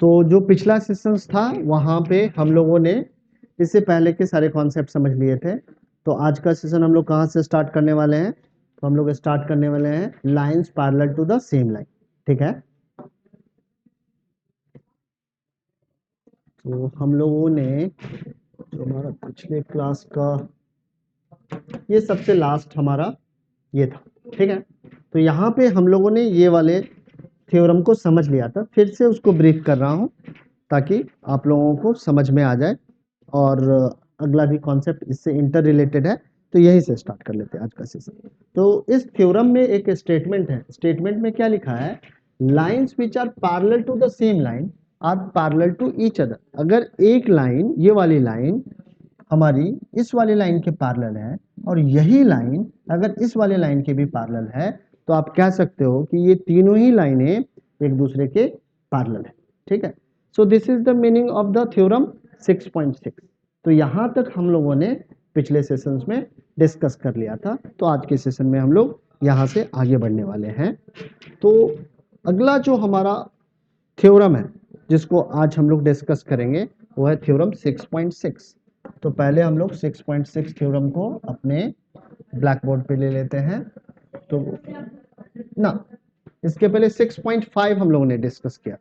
तो जो पिछला सेशंस था वहाँ पे हम लोगों ने इससे पहले के सारे कॉन्सेप्ट समझ लिए थे। तो आज का सेशन हम लोग कहाँ से स्टार्ट करने वाले हैं? तो हम लोग स्टार्ट करने वाले हैं lines parallel to the same line. ठीक है, तो हम लोगों ने जो हमारा पिछले क्लास का ये सबसे लास्ट हमारा ये था। ठीक है, तो यहाँ पे हम लोगों ने ये वाले थ्योरम को समझ लिया था, फिर से उसको ब्रीफ कर रहा हूँ ताकि आप लोगों को समझ में आ जाए, और अगला भी कॉन्सेप्ट इससे इंटर रिलेटेड है, तो यही से स्टार्ट कर लेते हैं आज का सेशन। तो इस थ्योरम में एक स्टेटमेंट है, स्टेटमेंट में क्या लिखा है? Lines which are parallel to the same line are parallel to each other. अगर एक लाइन, ये वाली लाइन हमारी इस वाली लाइन के पैरेलल है और यही लाइन अगर इस वाले लाइन के भी पैरेलल है, तो आप कह सकते हो कि ये तीनों ही लाइनें एक दूसरे के पैरेलल है। ठीक है, so this is the meaning of the theorem 6.6। तो यहाँ तक हम लोगों ने पिछले सेशंस में डिस्कस कर लिया था, तो आज के सेशन में हम लोग यहाँ से आगे बढ़ने वाले हैं। तो अगला जो हमारा थ्योरम है जिसको आज हम लोग डिस्कस करेंगे वो है थ्योरम 6.6। तो पहले हम लोग 6.6 थ्योरम को अपने ब्लैक बोर्ड पे ले लेते हैं। तो ना, इसके पहले 6.5 हम लोगों ने डिस्कस किया।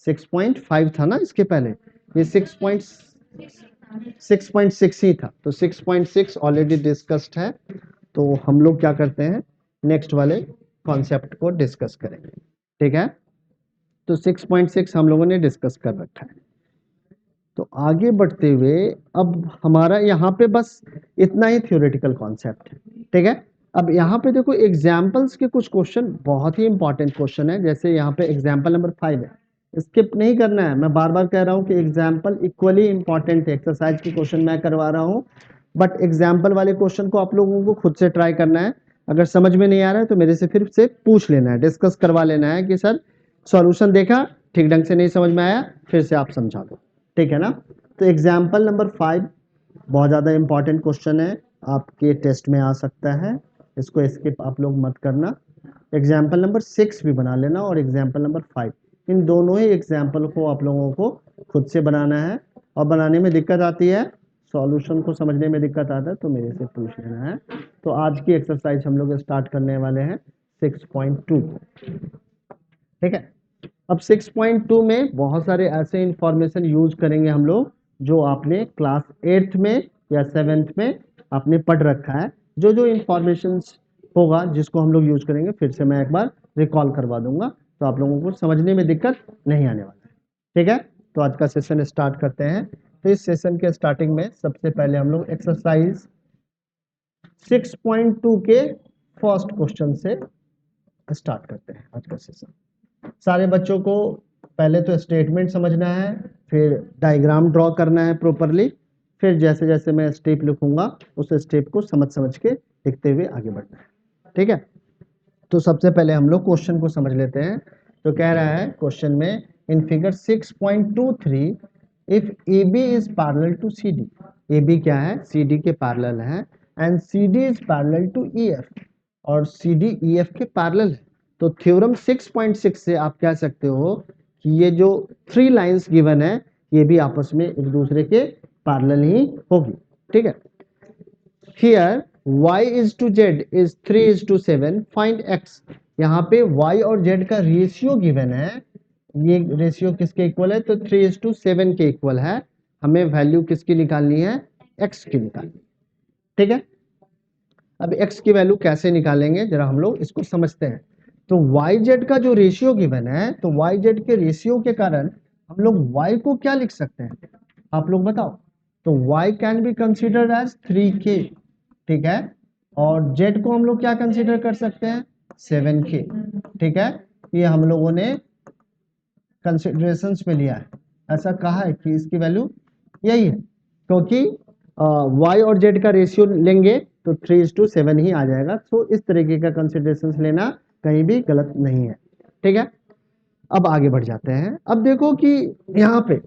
6.5 था ना इसके पहले, ये 6.6 ही था, तो 6.6 ऑलरेडी डिस्कस्ड है। तो हम लोग क्या करते हैं, नेक्स्ट वाले कॉन्सेप्ट को डिस्कस करेंगे। ठीक है, तो 6.6 हम लोगों ने डिस्कस कर रखा है। तो आगे बढ़ते हुए अब हमारा यहाँ पे बस इतना ही थ्योरेटिकल कॉन्सेप्ट है। ठीक है, अब यहाँ पे देखो एग्जाम्पल्स के कुछ क्वेश्चन बहुत ही इंपॉर्टेंट क्वेश्चन है। जैसे यहाँ पे एग्जाम्पल नंबर 5 है, स्किप नहीं करना है। मैं बार बार कह रहा हूँ कि एग्जाम्पल इक्वली इंपॉर्टेंट है। एक्सरसाइज के क्वेश्चन मैं करवा रहा हूँ, बट एग्जाम्पल वाले क्वेश्चन को आप लोगों को खुद से ट्राई करना है। अगर समझ में नहीं आ रहा है तो मेरे से फिर से पूछ लेना है, डिस्कस करवा लेना है कि सर सॉल्यूशन देखा, ठीक ढंग से नहीं समझ में आया, फिर से आप समझा दो। ठीक है ना? तो एग्जाम्पल नंबर 5 बहुत ज़्यादा इंपॉर्टेंट क्वेश्चन है, आपके टेस्ट में आ सकता है, इसको स्किप आप लोग मत करना। एग्जाम्पल नंबर 6 भी बना लेना और एग्जाम्पल नंबर 5, इन दोनों ही एग्जाम्पल को आप लोगों को खुद से बनाना है। और बनाने में दिक्कत आती है, सॉल्यूशन को समझने में दिक्कत आता है, तो मेरे से पूछ लेना है। तो आज की एक्सरसाइज हम लोग स्टार्ट करने वाले हैं 6.2। ठीक है, अब 6.2 में बहुत सारे ऐसे इंफॉर्मेशन यूज करेंगे हम लोग जो आपने क्लास 8th में या 7th में आपने पढ़ रखा है। जो जो इंफॉर्मेशन होगा जिसको हम लोग यूज करेंगे, फिर से मैं एक बार रिकॉल करवा दूंगा, तो आप लोगों को समझने में दिक्कत नहीं आने वाला है। ठीक है, तो आज का सेशन स्टार्ट करते हैं। तो इस सेशन के स्टार्टिंग में सबसे पहले हम लोग एक्सरसाइज 6.2 के फर्स्ट क्वेश्चन से स्टार्ट करते हैं आज का सेशन। सारे बच्चों को पहले तो स्टेटमेंट समझना है, फिर डायग्राम ड्रॉ करना है प्रॉपरली, फिर जैसे जैसे मैं स्टेप लिखूंगा उस स्टेप को समझ समझ के लिखते हुए आगे बढ़ना है। ठीक है, तो सबसे पहले हम लोग क्वेश्चन को समझ लेते हैं। तो कह रहा है क्वेश्चन में, in figure 6.23 if A B is parallel to C D. A B क्या है? सी डी के पैरेलल है, and C D is parallel to E F, और सी डी ई एफ के पैरेलल है। तो थ्योरम 6.6 से आप कह सकते हो कि ये जो 3 लाइंस गिवन है ये भी आपस में एक दूसरे के पैरेलल ही होगी। ठीक है, here y is to z is 3:7, find x। यहाँ पे y और z का रेशियो गिवन है, ये रेशियो किसके इक्वल है? तो 3:7 के इक्वल है। हमें वैल्यू किसकी निकालनी है? x की निकालनी। ठीक है, अब x की वैल्यू कैसे निकालेंगे जरा हम लोग इसको समझते हैं। तो yz का जो रेशियो गिवन है, तो yz के रेशियो के कारण हम लोग y को क्या लिख सकते हैं? आप लोग बताओ। तो y can be considered as 3k। ठीक है, और z को हम लोग क्या कंसिडर कर सकते हैं? 7k। ठीक है, ये हम लोगों ने कंसिडरेशंस में लिया है, ऐसा कहा है कि इसकी वैल्यू यही है, क्योंकि y और z का रेशियो लेंगे तो 3:7 ही आ जाएगा। तो इस तरीके का कंसिडरेशंस लेना कहीं भी गलत नहीं है। ठीक है, अब आगे बढ़ जाते हैं। अब देखो कि यहाँ पे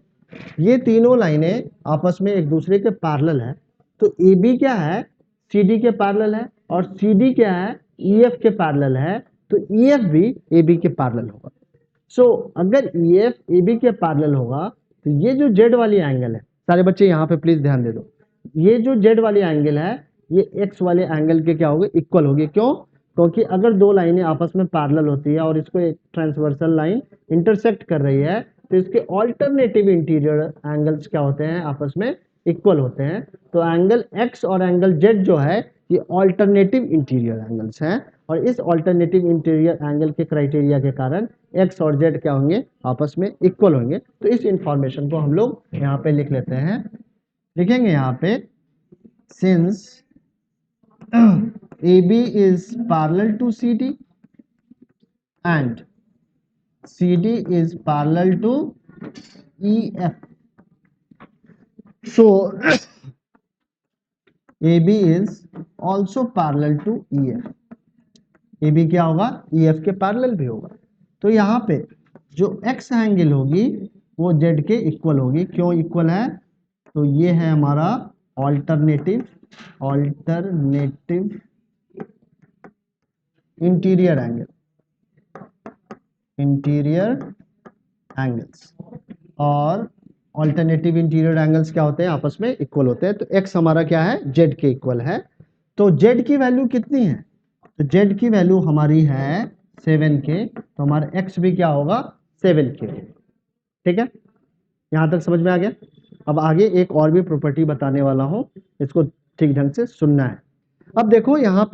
ये तीनों लाइनें आपस में एक दूसरे के पैरेलल है। तो ए बी क्या है? सी डी के पैरेलल है, और सी डी क्या है? ई एफ के पैरेलल है। तो ई एफ भी ए बी के पैरेलल होगा। सो अगर EF AB के पैरेलल होगा तो ये जो Z वाली एंगल है, सारे बच्चे यहाँ पे प्लीज ध्यान दे दो, ये जो Z वाली एंगल है ये X वाले एंगल के क्या होगी, इक्वल होगी। क्यों? क्योंकि अगर दो लाइनें आपस में पैरेलल होती है और इसको एक ट्रांसवर्सल लाइन इंटरसेक्ट कर रही है तो इसके ऑल्टरनेटिव इंटीरियर एंगल्स क्या होते हैं, आपस में इक्वल होते हैं। तो एंगल X और एंगल Z जो है ये ऑल्टरनेटिव इंटीरियर एंगल्स हैं और इस ऑल्टरनेटिव इंटीरियर एंगल के क्राइटेरिया के कारण X और Z क्या होंगे, आपस में इक्वल होंगे। तो इस इंफॉर्मेशन को हम लोग यहाँ पे लिख लेते हैं, लिखेंगे यहाँ पे since AB is parallel to CD and CD is parallel to EF, so AB is also parallel to EF। AB क्या होगा, EF के पैरेलल भी होगा। तो यहाँ पे जो X एंगल होगी वो Z के इक्वल होगी। क्यों इक्वल है? तो ये है हमारा ऑल्टरनेटिव इंटीरियर एंगल्स और ऑल्टरनेटिव इंटीरियर एंगल्स क्या होते हैं, आपस में इक्वल होते हैं। तो X हमारा क्या है, Z के इक्वल है। तो Z की वैल्यू कितनी है, तो Z की वैल्यू हमारी है 7K, तो हमारा X भी क्या होगा, 7K। ठीक है, यहां तक समझ में आ गया। अब आगे एक और भी प्रॉपर्टी बताने वाला हूं, इसको ठीक ढंग से सुनना है। अब देखो यहाँ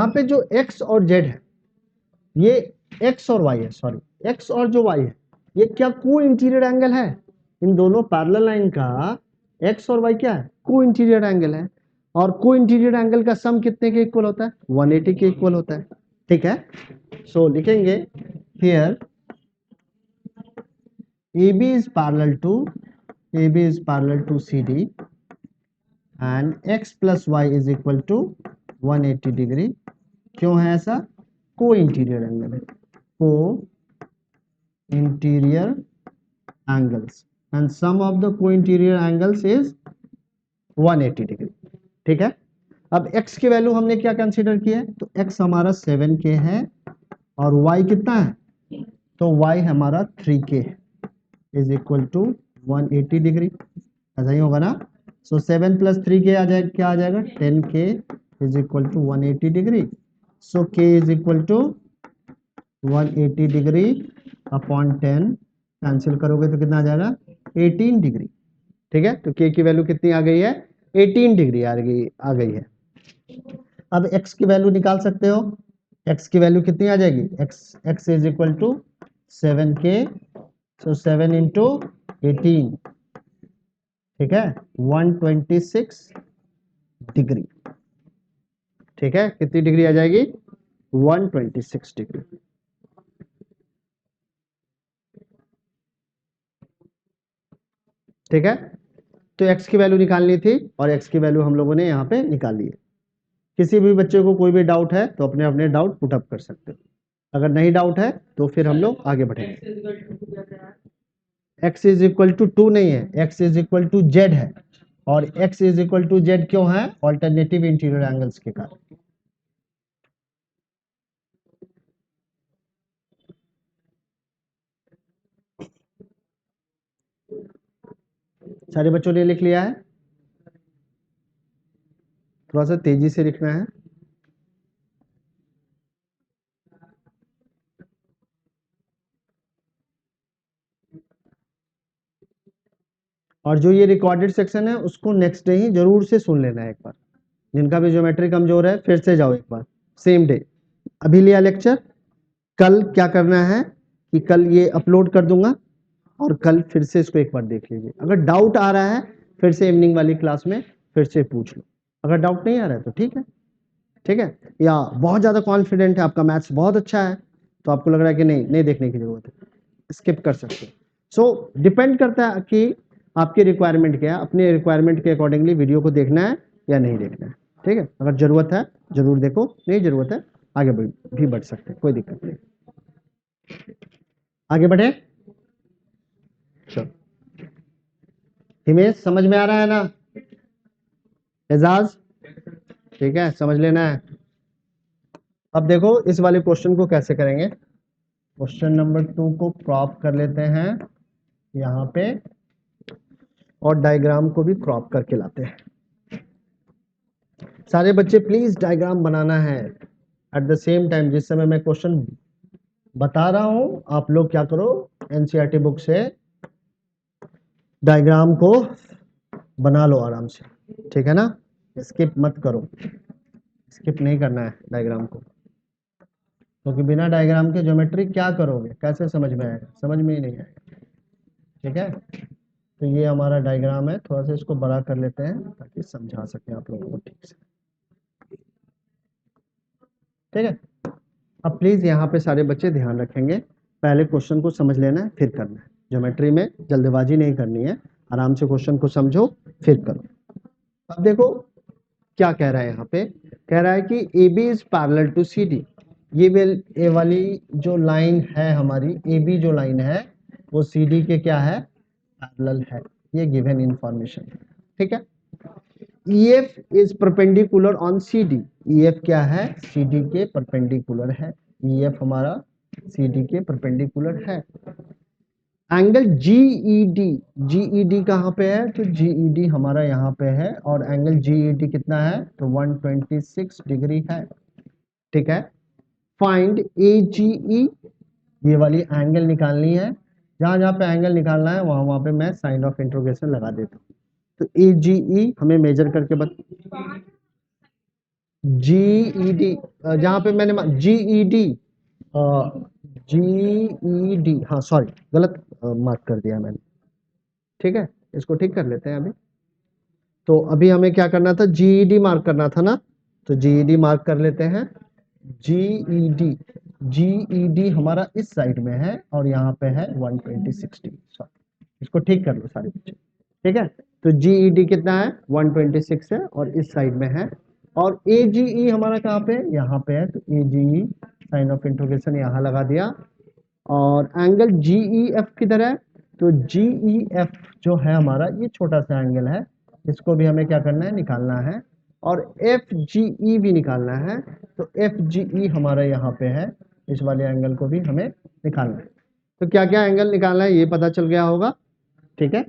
पे जो X और Z है, ये X और Y है, सॉरी X और जो Y है ये क्या को इंटीरियर एंगल है। इन दोनों पैरेलल लाइन का X और Y क्या है, को इंटीरियर एंगल है। और को इंटीरियर एंगल का सम कितने के इक्वल होता है, 180 के इक्वल होता है। ठीक है, सो लिखेंगे here AB is parallel to CD and X plus Y is equal to 180 degree. क्यों है ऐसा, को इंटीरियर एंगल है, co interior angles and sum of the co interior angles is 180 degree. ठीक है, अब X की वैल्यू हमने क्या कंसीडर किया है, तो X हमारा 7K है और Y कितना है, तो Y हमारा 3K है, इज इक्वल टू 180 डिग्री। ऐसा ही होगा ना। सो 7 प्लस 3K आ जाएगा, क्या आ जाएगा, 10K is equal to 180 degree. So K is equal to 180 degree upon 10, cancel करोगे तो कितना आ जाएगा, 18 डिग्री। ठीक है, तो K की वैल्यू कितनी आ गई है, 18 डिग्री आ गई है। अब X की वैल्यू निकाल सकते हो, X की वैल्यू कितनी आ जाएगी, X is equal to 7K, so 7 into 18, ठीक है, 126 डिग्री। ठीक है, कितनी डिग्री आ जाएगी, 126 डिग्री। ठीक है, तो X की वैल्यू निकालनी थी और X की वैल्यू हम लोगों ने यहाँ पे निकाल ली है। किसी भी बच्चे को कोई भी डाउट है तो अपने अपने डाउट पुट अप कर सकते हो। अगर नहीं डाउट है तो फिर हम लोग आगे बढ़ेंगे। X इज इक्वल टू 2 नहीं है, X is equal to Z है और X is equal to Z क्यों है, ऑल्टरनेटिव इंटीरियर एंगल्स के कारण। सारे बच्चों ने लिख लिया है, थोड़ा सा तेजी से लिखना है। और जो ये रिकॉर्डेड सेक्शन है उसको नेक्स्ट डे ही जरूर से सुन लेना है एक बार। जिनका भी ज्योमेट्री कमजोर है फिर से जाओ एक बार, सेम डे। अभी लिया लेक्चर, कल क्या करना है कि कल ये अपलोड कर दूंगा और कल फिर से इसको एक बार देख लीजिए। अगर डाउट आ रहा है फिर से इवनिंग वाली क्लास में फिर से पूछ लो, अगर डाउट नहीं आ रहा है तो ठीक है। ठीक है, या बहुत ज्यादा कॉन्फिडेंट है, आपका मैथ्स बहुत अच्छा है तो आपको लग रहा है कि नहीं देखने की जरूरत है, स्किप कर सकते हो। सो डिपेंड करता है कि आपकी रिक्वायरमेंट क्या है, अपने रिक्वायरमेंट के अकॉर्डिंगली वीडियो को देखना है या नहीं देखना है। ठीक है, अगर जरूरत है जरूर देखो, नहीं जरूरत है आगे भी बढ़ सकते हैं, कोई दिक्कत नहीं। आगे बढ़े, चलो। हिमेश समझ में आ रहा है ना, एजाज ठीक है, समझ लेना है। अब देखो इस वाले क्वेश्चन को कैसे करेंगे। क्वेश्चन नंबर 2 को क्रॉप कर लेते हैं यहाँ पे, और डायग्राम को भी क्रॉप करके लाते हैं। सारे बच्चे प्लीज डायग्राम बनाना है एट द सेम टाइम। जिस समय मैं क्वेश्चन बता रहा हूं आप लोग क्या करो, एनसीईआरटी बुक से डायग्राम को बना लो आराम से, ठीक है ना। स्किप मत करो, स्किप नहीं करना है डायग्राम को, क्योंकि बिना डायग्राम के ज्योमेट्री क्या करोगे, कैसे समझ में आएगा, समझ में ही नहीं आएगा, ठीक है। तो ये हमारा डायग्राम है, थोड़ा सा इसको बड़ा कर लेते हैं ताकि समझा सकें आप लोगों को ठीक से, ठीक है। अब प्लीज यहाँ पे सारे बच्चे ध्यान रखेंगे, पहले क्वेश्चन को समझ लेना है फिर करना है। ज्योमेट्री में जल्दबाजी नहीं करनी है, आराम से क्वेश्चन को समझो फिर करो। अब देखो क्या कह रहा है यहाँ पे, कह रहा है कि A B is parallel to C D. ये वाली जो लाइन है हमारी, ए बी जो लाइन है वो सी डी के क्या है, पैरेलल है। ये गिवन इंफॉर्मेशन, ठीक है। EF is perpendicular on CD। EF क्या है, CD के परपेंडिकुलर है। EF हमारा CD के परपेंडिकुलर है। एंगल GED, GED कहाँ पे है, तो GED हमारा यहाँ पे है, और एंगल GED कितना है, तो 126 डिग्री है, ठीक है। फाइंड AGE, ये वाली एंगल निकालनी है। जहां जहां पे एंगल निकालना है वहां वहां पे मैं साइन ऑफ इंट्रोगेशन लगा देता हूँ। तो AGE हमें मेजर करके GED, जहां पे मैंने GED, GED, हाँ सॉरी गलत मार्क कर दिया मैंने, ठीक है। इसको ठीक कर लेते हैं अभी। तो अभी हमें क्या करना था, GED मार्क करना था ना, तो GED मार्क कर लेते हैं। GED, GED हमारा इस साइड में है और यहाँ पे है 126 डिग्री, सॉरी इसको ठीक कर लो सारे बच्चे, ठीक है। तो GED कितना है, 126 है और इस साइड में है। और AGE हमारा कहाँ पे है, यहाँ पे है, तो AGE साइन ऑफ इंट्रोगेशन यहाँ लगा दिया। और एंगल GEF किधर है, तो GEF जो है हमारा ये छोटा सा एंगल है, इसको भी हमें क्या करना है, निकालना है। और FGE भी निकालना है, तो FGE हमारा यहाँ पे है, इस वाले एंगल को भी हमें निकालना है। तो क्या क्या एंगल निकालना है ये पता चल गया होगा, ठीक है,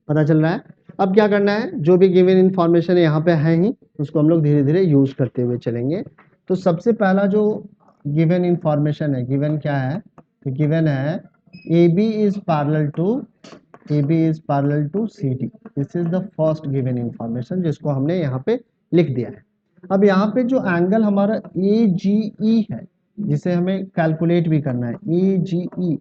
पता चल रहा है। अब क्या करना है, जो भी गिवन इंफॉर्मेशन यहाँ पे है ही उसको हम लोग धीरे धीरे यूज करते हुए चलेंगे। तो सबसे पहला जो गिवन इंफॉर्मेशन है, गिवन क्या है, तो गिवन है AB is parallel to CD। This is the first given information जिसको हमने यहाँ पे लिख दिया है। अब यहाँ पे जो एंगल हमारा AGE है, जिसे हमें कैलकुलेट भी करना है, AGE,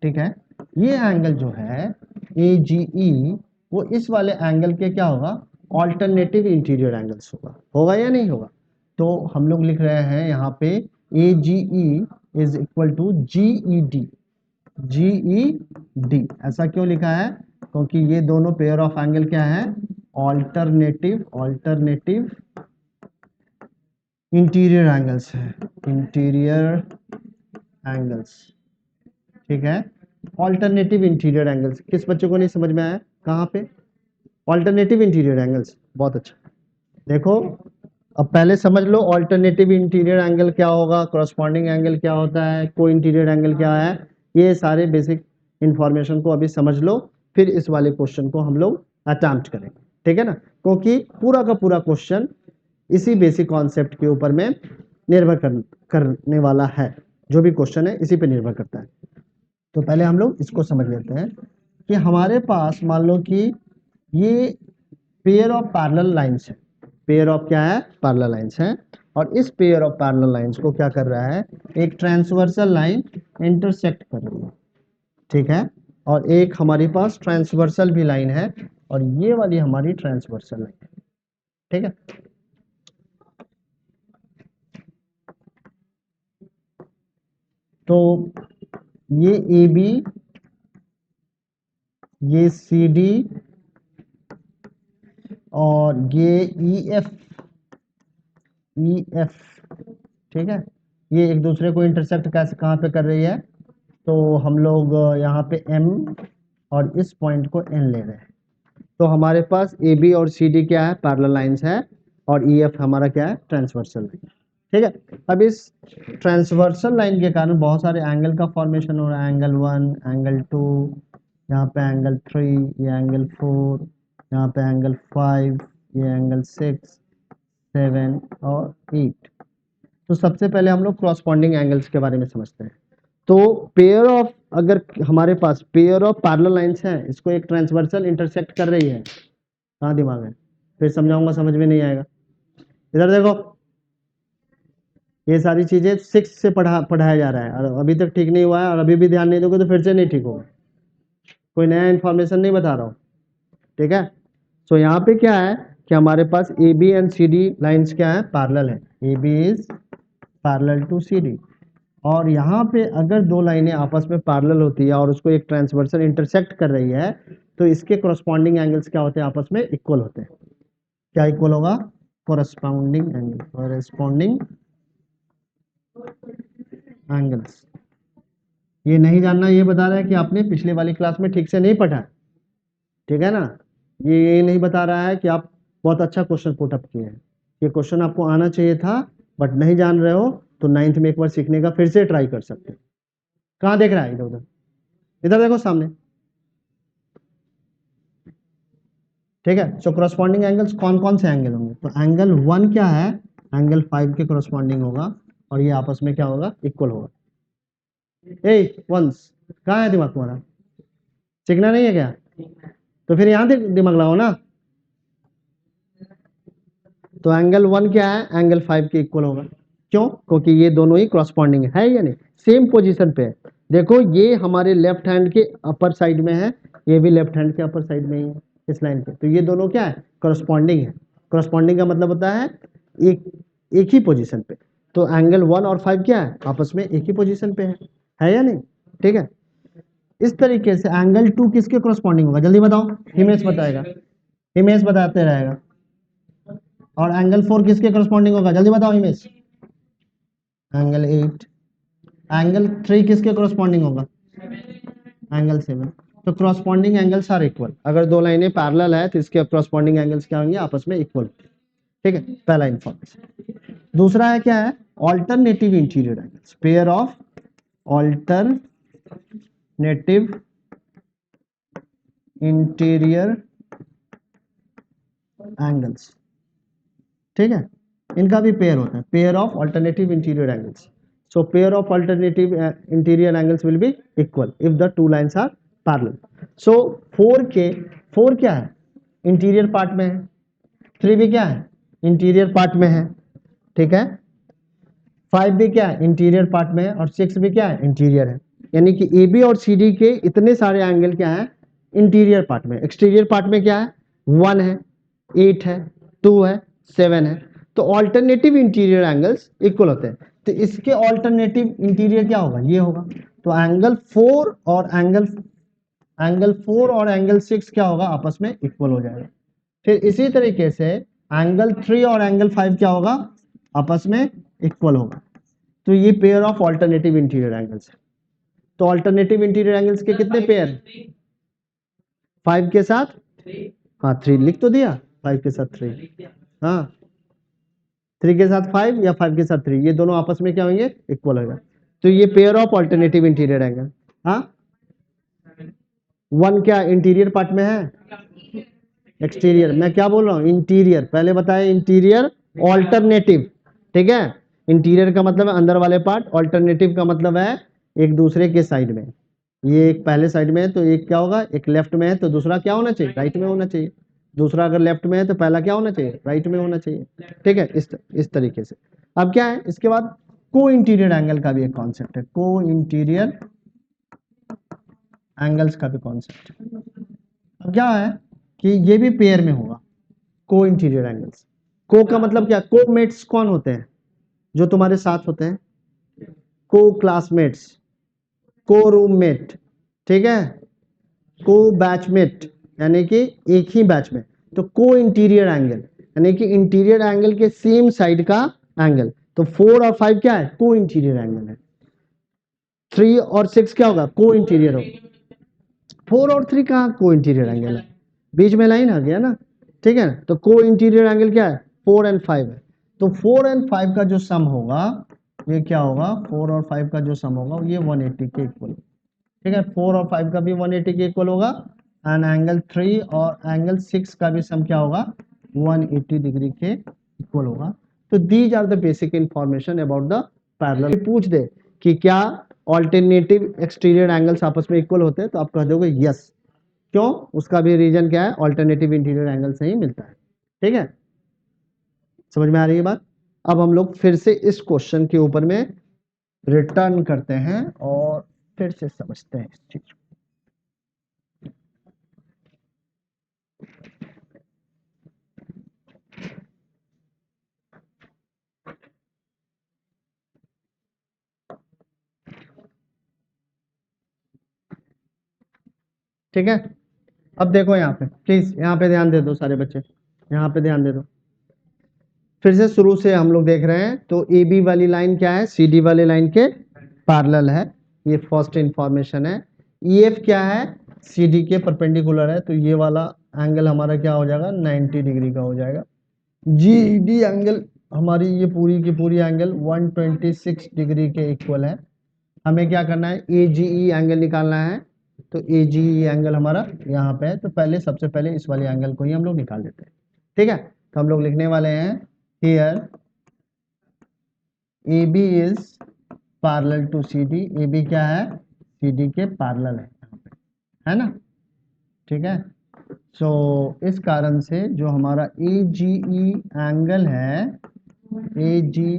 ठीक है। ये एंगल जो है AGE वो इस वाले एंगल के क्या होगा, ऑल्टरनेटिव इंटीरियर एंगल्स होगा या नहीं होगा। तो हम लोग लिख रहे हैं यहाँ पे AGE is equal to GED। GED ऐसा क्यों लिखा है, क्योंकि ये दोनों पेयर ऑफ एंगल क्या है, ऑल्टरनेटिव इंटीरियर एंगल्स है, इंटीरियर एंगल्स, ठीक है। ऑल्टरनेटिव इंटीरियर एंगल्स, किस बच्चे को नहीं समझ में आया, कहाँ पे, ऑल्टरनेटिव इंटीरियर एंगल्स, बहुत अच्छा। देखो अब पहले समझ लो ऑल्टरनेटिव इंटीरियर एंगल क्या होगा, करस्पॉन्डिंग एंगल क्या होता है, को इंटीरियर एंगल क्या है, ये सारे बेसिक इंफॉर्मेशन को अभी समझ लो, फिर इस वाले क्वेश्चन को हम लोग अटेम्प्ट करेंगे, ठीक है ना। क्योंकि पूरा का पूरा क्वेश्चन इसी बेसिक कॉन्सेप्ट के ऊपर में निर्भर करने वाला है, जो भी क्वेश्चन है इसी पे निर्भर करता है। तो पहले हम लोग इसको समझ लेते हैं कि हमारे पास मान लो कि ये पेयर ऑफ पैरेलल लाइंस है, पेयर ऑफ क्या है, पैरेलल लाइंस है, और इस पेयर ऑफ पैरेलल लाइंस को क्या कर रहा है, एक ट्रांसवर्सल लाइन इंटरसेक्ट कर रही है, ठीक है। और एक हमारे पास ट्रांसवर्सल भी लाइन है, और ये वाली हमारी ट्रांसवर्सल लाइन है, ठीक है। तो ये AB, ये CD और ये EF, ठीक है, ये एक दूसरे को इंटरसेक्ट कैसे कहाँ पे कर रही है, तो हम लोग यहाँ पे M और इस पॉइंट को N ले रहे हैं। तो हमारे पास AB और CD क्या है, पैरेलल लाइंस है, और EF हमारा क्या है, ट्रांसवर्सल लाइन, ठीक है। अब इस ट्रांसवर्सल लाइन के कारण बहुत सारे एंगल का फॉर्मेशन हो रहा है, एंगल 1, एंगल 2, यहाँ पे एंगल 3, ये एंगल 4, यहाँ पे एंगल 5, ये एंगल 6, 7 और 8। तो सबसे पहले हम लोग क्रॉसपॉन्डिंग एंगल्स के बारे में समझते हैं। तो पेयर ऑफ, अगर हमारे पास पेयर ऑफ पैरेलल लाइंस हैं, इसको एक ट्रांसवर्सल इंटरसेक्ट कर रही है, कहाँ दिमाग है, फिर समझाऊंगा, समझ में नहीं आएगा। इधर देखो, ये सारी चीजें 6 से पढ़ाया जा रहा है और अभी तक ठीक नहीं हुआ है, और अभी भी ध्यान नहीं दोगे तो फिर से नहीं ठीक होगा। कोई नया इन्फॉर्मेशन नहीं बता रहा हूँ, ठीक है। सो यहाँ पे क्या है कि हमारे पास A B and C D lines क्या है, पैरेलल है, A B is parallel to C D. और यहाँ पे अगर दो लाइनें आपस में पैरेलल होती है और उसको एक ट्रांसवर्सल इंटरसेक्ट कर रही है, तो इसके कोरस्पॉन्डिंग एंगल्स क्या होते हैं, आपस में इक्वल होते हैं। क्या इक्वल होगा, कोरस्पॉन्डिंग एंगल, कोरस्पॉन्डिंग एंगल्स। ये नहीं जानना, ये बता रहा है कि आपने पिछले वाली क्लास में ठीक से नहीं पढ़ा, ठीक है ना। ये नहीं बता रहा है कि आप बहुत अच्छा क्वेश्चन पुट अप किए हैं, ये क्वेश्चन आपको आना चाहिए था बट नहीं जान रहे हो, तो 9th में एक बार सीखने का फिर से ट्राई कर सकते हैं। कहाँ देख रहा है, इधर उधर, इधर देखो सामने, ठीक है। सो करस्पॉन्डिंग एंगल्स कौन कौन से एंगल होंगे, तो एंगल 1 क्या है, एंगल 5 के करस्पॉन्डिंग होगा, और ये आपस में क्या होगा, इक्वल होगा। ए वंस, कहाँ है दिमाग तुम्हारा, सीखना नहीं है क्या, तो फिर यहाँ दिमाग लगाओ ना। तो एंगल 1 क्या है, एंगल 5 के इक्वल होगा, क्यों, क्योंकि ये दोनों ही क्रॉसपॉन्डिंग है या नहीं, सेम पोजीशन पे है। देखो ये हमारे लेफ्ट हैंड के अपर साइड में है, ये भी लेफ्ट हैंड के अपर साइड में ही है इस लाइन पे, तो ये दोनों क्या है, क्रॉसपॉन्डिंग है। क्रॉसपॉन्डिंग का मतलब होता है एक ही पोजीशन पे। तो एंगल 1 और 5 क्या है, आपस में एक ही पोजीशन पे है या नहीं, ठीक है। इस तरीके से एंगल 2 किसके क्रॉसपॉन्डिंग होगा, जल्दी बताओ, हिमेश बताएगा, हिमेश बताते रहेगा। और एंगल 4 किसके करस्पॉन्डिंग होगा, जल्दी बताओ हिमेश, एंगल 8। एंगल 3 किसके करस्पॉन्डिंग होगा, एंगल 7। तो करस्पॉन्डिंग एंगल्स आर इक्वल, अगर दो लाइनें पैरेलल है तो इसके करस्पॉन्डिंग एंगल्स क्या होंगे, आपस में इक्वल, ठीक है। पहला इंफॉर्मेशन। दूसरा है क्या है, alternative interior angles, pair of alternative interior angles, ठीक है। इनका भी पेयर होता है, pair of alternative interior angles. So pair of alternative interior angles will be equal if the two lines are parallel. So 4 क्या है, इंटीरियर पार्ट में है, 3 भी क्या है, इंटीरियर पार्ट में है, ठीक है। 5 भी क्या है, इंटीरियर पार्ट में है, और 6 भी क्या है, इंटीरियर है। यानी कि ए बी और सी डी के इतने सारे एंगल क्या है, इंटीरियर पार्ट में। एक्सटीरियर पार्ट में क्या है, 1 है, 8 है, 2 है, 7 है। तो ऑल्टरनेटिव इंटीरियर एंगल्स इक्वल होते हैं, तो इसके ऑल्टरनेटिव इंटीरियर क्या होगा, ये होगा। तो एंगल 4 और एंगल 6 क्या होगा, आपस में इक्वल हो जाएगा। फिर इसी तरीके से एंगल 3 और एंगल 5 क्या होगा, आपस में इक्वल होगा। तो ये pair of alternative interior angles है। तो ऑल्टरनेटिव इंटीरियर एंगल्स के कितने पेयर, 5 के साथ, हाँ 3 लिख तो दिया, 5 के साथ 3, हाँ 3 के साथ 5 या 5 के साथ 3, ये दोनों आपस में क्या होंगे, इक्वल होगा। तो ये pair of alternative interior angle. हाँ 1 क्या इंटीरियर पार्ट में है, एक्सटीरियर, मैं क्या बोल रहा हूँ, इंटीरियर, पहले बताया इंटीरियर ऑल्टरनेटिव, ठीक है। इंटीरियर का मतलब है अंदर वाले पार्ट, ऑल्टरनेटिव का मतलब है एक दूसरे के साइड में। ये एक पहले साइड में है तो एक क्या होगा, एक लेफ्ट में है तो दूसरा क्या होना चाहिए, राइट में होना चाहिए। दूसरा अगर लेफ्ट में है तो पहला क्या होना चाहिए, राइट में होना चाहिए, ठीक है। इस तरीके से। अब क्या है, इसके बाद को इंटीरियर एंगल का भी एक कॉन्सेप्ट है, को इंटीरियर एंगल्स का भी कॉन्सेप्ट है। अब क्या है कि ये भी पेयर में होगा, को इंटीरियर एंगल्स। को का मतलब क्या, को मेट्स कौन होते हैं, जो तुम्हारे साथ होते हैं, को क्लासमेट्स, को रूममेट, ठीक है, को बैचमेट, यानी कि एक ही बैच में। तो को इंटीरियर एंगल यानी कि इंटीरियर एंगल के सेम साइड का एंगल। तो 4 और 5 क्या है, को इंटीरियर एंगल है। 3 और 6 क्या होगा, को इंटीरियर होगा। 4 और 3 कहाँ को इंटीरियर एंगल है, बीच में लाइन आ गया ना, ठीक है। तो को इंटीरियर एंगल क्या है, 4 और 5 है। तो 4 और 5 का जो सम होगा ये क्या होगा, 4 और 5 का जो सम होगा ये 180 के इक्वल। ठीक है, 4 और 5 का भी 180 के इक्वल होगा, एंड एंगल 3 और एंगल 6 का भी सम क्या होगा, 180 डिग्री के इक्वल होगा। तो these are the basic information about the parallel. पूछ दे कि क्या ऑल्टरनेटिव एक्सटीरियर एंगल्स आपस में इक्वल होते हैं, तो आप कह दोगे यस। क्यों, उसका भी रीजन क्या है, ऑल्टरनेटिव इंटीरियर एंगल से ही मिलता है। ठीक है, समझ में आ रही है बात। अब हम लोग फिर से इस क्वेश्चन के ऊपर में रिटर्न करते हैं और फिर से समझते हैं इस चीज को। ठीक है, अब देखो यहाँ पे, प्लीज यहाँ पे ध्यान दे दो सारे बच्चे, यहाँ पे ध्यान दे दो। फिर से शुरू से हम लोग देख रहे हैं, तो ए बी वाली लाइन क्या है, सी डी वाली लाइन के पैरेलल है, ये फर्स्ट इंफॉर्मेशन है। ई एफ क्या है, सी डी के परपेंडिकुलर है, तो ये वाला एंगल हमारा क्या हो जाएगा, 90 डिग्री का हो जाएगा। जी डी एंगल हमारी ये पूरी की पूरी एंगल 126 डिग्री के इक्वल है। हमें क्या करना है, ए जी ई एंगल निकालना है। तो ए जी ई एंगल हमारा यहाँ पे है, तो पहले सबसे पहले इस वाले एंगल को ही हम लोग निकाल देते हैं। ठीक है, तो हम लोग लिखने वाले हैं here A B is parallel to C D. A B क्या है, सी डी के पैरेलल है यहाँ पे, है ना। ठीक है, सो इस कारण से जो हमारा ए जी ई एंगल है, ए जी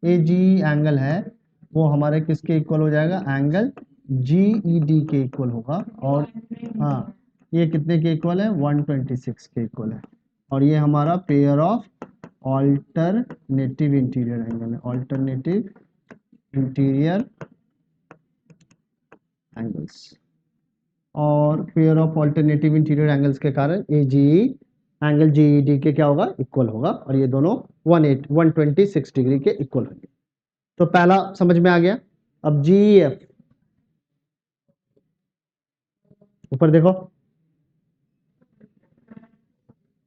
ए जी एंगल है वो हमारे किसके इक्वल हो जाएगा, एंगल जी ई डी के इक्वल होगा। और हाँ, ये कितने के इक्वल है, 126 के इक्वल है। और ये हमारा pair of alternative interior angle है, ऑल्टरनेटिव इंटीरियर एंगल्स। और pair of alternative interior angles के कारण ए जी एंगल जी ई डी के क्या होगा, इक्वल होगा, और ये दोनों 126 डिग्री के इक्वल होंगे। तो पहला समझ में आ गया। अब जी एफ, ऊपर देखो,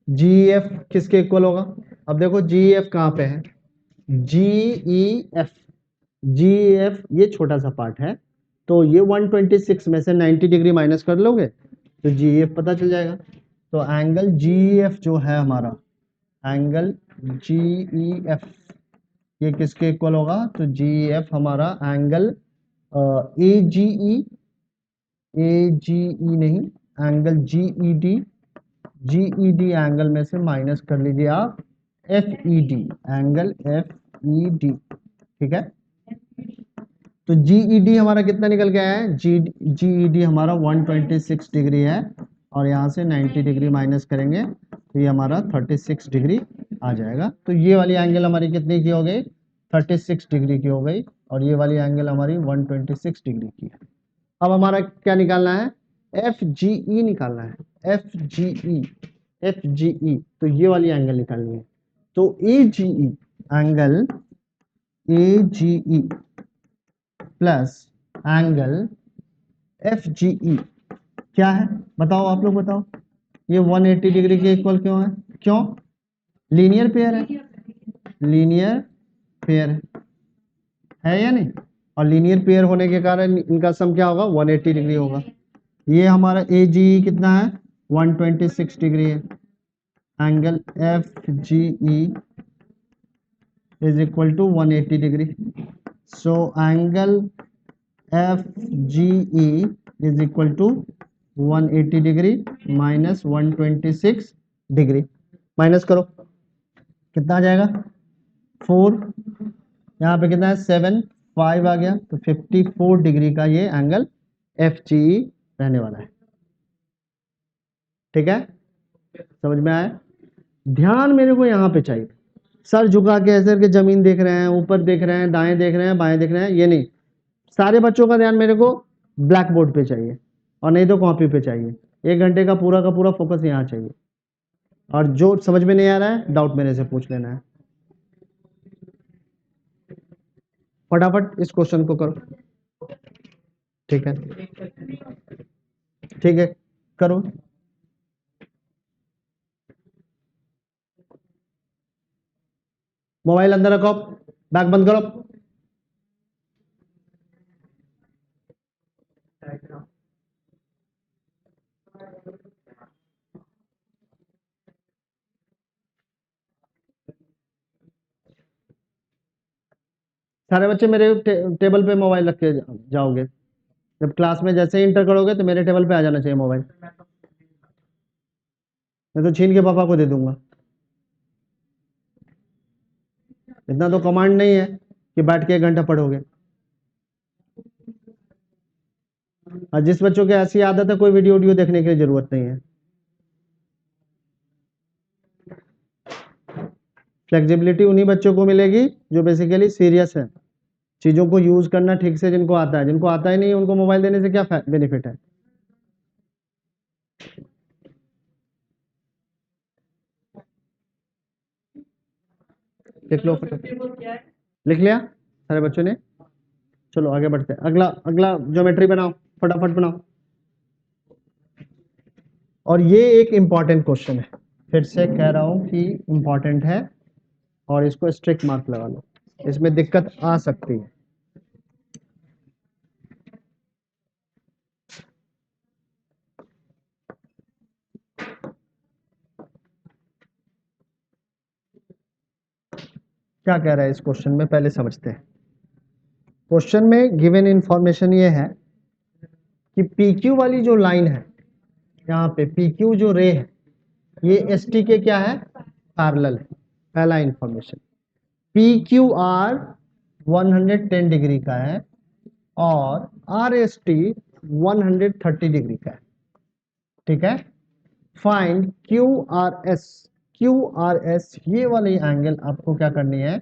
जी एफ किसके इक्वल होगा। अब देखो जी एफ कहां पे है, जी ई एफ, जी एफ ये छोटा सा पार्ट है, तो ये 126 में से 90 डिग्री माइनस कर लोगे तो जी एफ पता चल जाएगा। तो एंगल जी एफ जो है हमारा, एंगल जी ई एफ ये किसके इक्वल होगा, तो जी एफ हमारा एंगल ए जी ई नहीं, एंगल जी ई डी, जी ई डी एंगल में से माइनस कर लीजिए आप F E D, angle F E D. ठीक है, तो जी ई डी हमारा कितना निकल के आया है, जी ई डी हमारा 126 डिग्री है, और यहाँ से 90 डिग्री माइनस करेंगे तो ये हमारा 36 डिग्री आ जाएगा। तो ये वाली एंगल हमारी कितनी की हो गई, 36 डिग्री की हो गई, और ये वाली एंगल हमारी 126 डिग्री की है। अब हमारा क्या निकालना है, एफ जी ई निकालना है, एफ जी ई, एफ जी ई, तो ये वाली एंगल निकालनी है। तो A G E angle, A G E plus angle F G E क्या है, बताओ आप लोग बताओ, ये 180 डिग्री के इक्वल क्यों है, क्यों, लीनियर पेयर है, लीनियर पेयर है या नहीं। और लीनियर पेयर होने के कारण इनका सम क्या होगा, 180 डिग्री होगा। ये हमारा ए जी कितना है, 126 डिग्री है, angle F G E is equal to 180 degree. So angle F G E is equal to 180 degree minus 126 degree, minus करो कितना आ जाएगा, 4, यहाँ पे कितना है 7, 5 आ गया, तो 54 डिग्री का ये एंगल एफ जी ई रहने वाला है। ठीक है, समझ में आया। ध्यान मेरे को यहाँ पे चाहिए, सर झुका के ऐसे करके जमीन देख रहे हैं, ऊपर देख रहे हैं, दाएं देख रहे हैं, बाएं देख रहे हैं, ये नहीं। सारे बच्चों का ध्यान मेरे को ब्लैक बोर्ड पे चाहिए, और नहीं तो कॉपी पे चाहिए। 1 घंटे का पूरा फोकस यहाँ चाहिए, और जो समझ में नहीं आ रहा है डाउट मेरे से पूछ लेना है। फटाफट इस क्वेश्चन को करो। ठीक है, ठीक है, करो। मोबाइल अंदर रखो, बैग बंद करो। सारे बच्चे मेरे टेबल पे मोबाइल रख के जाओगे। जब क्लास में जैसे ही इंटर करोगे तो मेरे टेबल पे आ जाना चाहिए मोबाइल, मैं तो छीन के पापा को दे दूंगा। इतना तो कमांड नहीं है कि बैठ के 1 घंटा पढ़ोगे। और जिस बच्चों की ऐसी आदत है, कोई वीडियो वीडियो देखने की जरूरत नहीं है। फ्लेक्सिबिलिटी उन्हीं बच्चों को मिलेगी जो बेसिकली सीरियस है, चीजों को यूज करना ठीक से जिनको आता है। जिनको आता ही नहीं उनको मोबाइल देने से क्या बेनिफिट है। लिख लो, लिख लिया सारे बच्चों ने। चलो आगे बढ़ते हैं, अगला अगला ज्योमेट्री बनाओ, फटाफट बनाओ। और ये एक इंपॉर्टेंट क्वेश्चन है, फिर से कह रहा हूं कि इंपॉर्टेंट है और इसको स्ट्रिक्ट मार्क लगा लो, इसमें दिक्कत आ सकती है। क्या कह रहा है इस क्वेश्चन में, पहले समझते हैं। क्वेश्चन में गिवन इंफॉर्मेशन ये है कि PQ वाली जो लाइन है, यहाँ पे PQ जो रे है, ये ST के क्या है, पैरेलल है। पहला इंफॉर्मेशन, PQR 110 डिग्री का है और RST 130 डिग्री का है। ठीक है, फाइंड QRS। QRS ये वाली एंगल आपको क्या करनी है,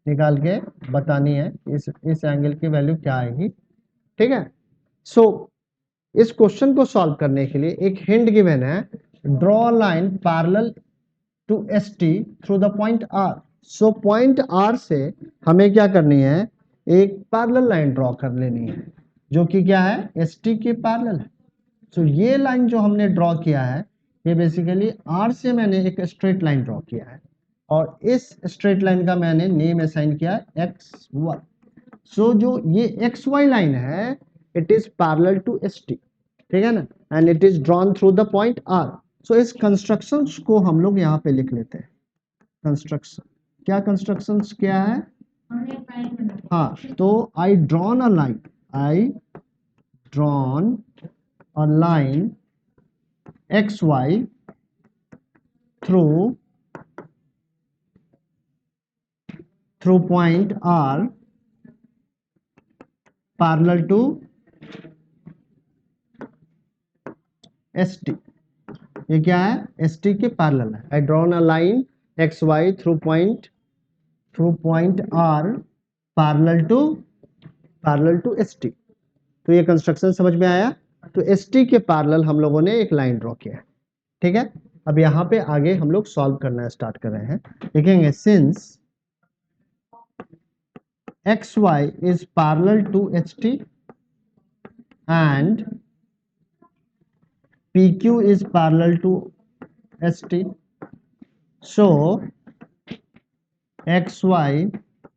निकाल के बतानी है, इस एंगल की वैल्यू क्या आएगी। ठीक है, सो इस क्वेश्चन को सॉल्व करने के लिए एक हिंट गिवन है, draw line parallel to ST through the point R। So point R से हमें क्या करनी है, एक पैरेलल लाइन ड्रॉ कर लेनी है जो कि क्या है, ST के पैरेलल है। तो ये लाइन जो हमने ड्रॉ किया है, ये बेसिकली R से मैंने एक स्ट्रेट लाइन ड्रॉ किया है और इस स्ट्रेट लाइन का मैंने नेम असाइन किया XY। सो जो ये XY लाइन है, it is parallel to ST, ठीक है ना, and it is drawn through the point R। So इस कंस्ट्रक्शन को हम लोग यहाँ पे लिख लेते हैं। कंस्ट्रक्शन क्या, कंस्ट्रक्शंस क्या है, हाँ, तो आई drawn a line, I drawn a line XY through point R parallel to ST। ये क्या है, ST के पैरेलल है। I drawn a line XY through point R parallel to ST। तो ये कंस्ट्रक्शन समझ में आया। तो ST के पैरेलल हम लोगों ने एक लाइन ड्रॉ किया है। ठीक है, अब यहाँ पे आगे हम लोग सॉल्व करना स्टार्ट कर रहे हैं। देखेंगे, since XY is parallel to HT and PQ is parallel to ST, so XY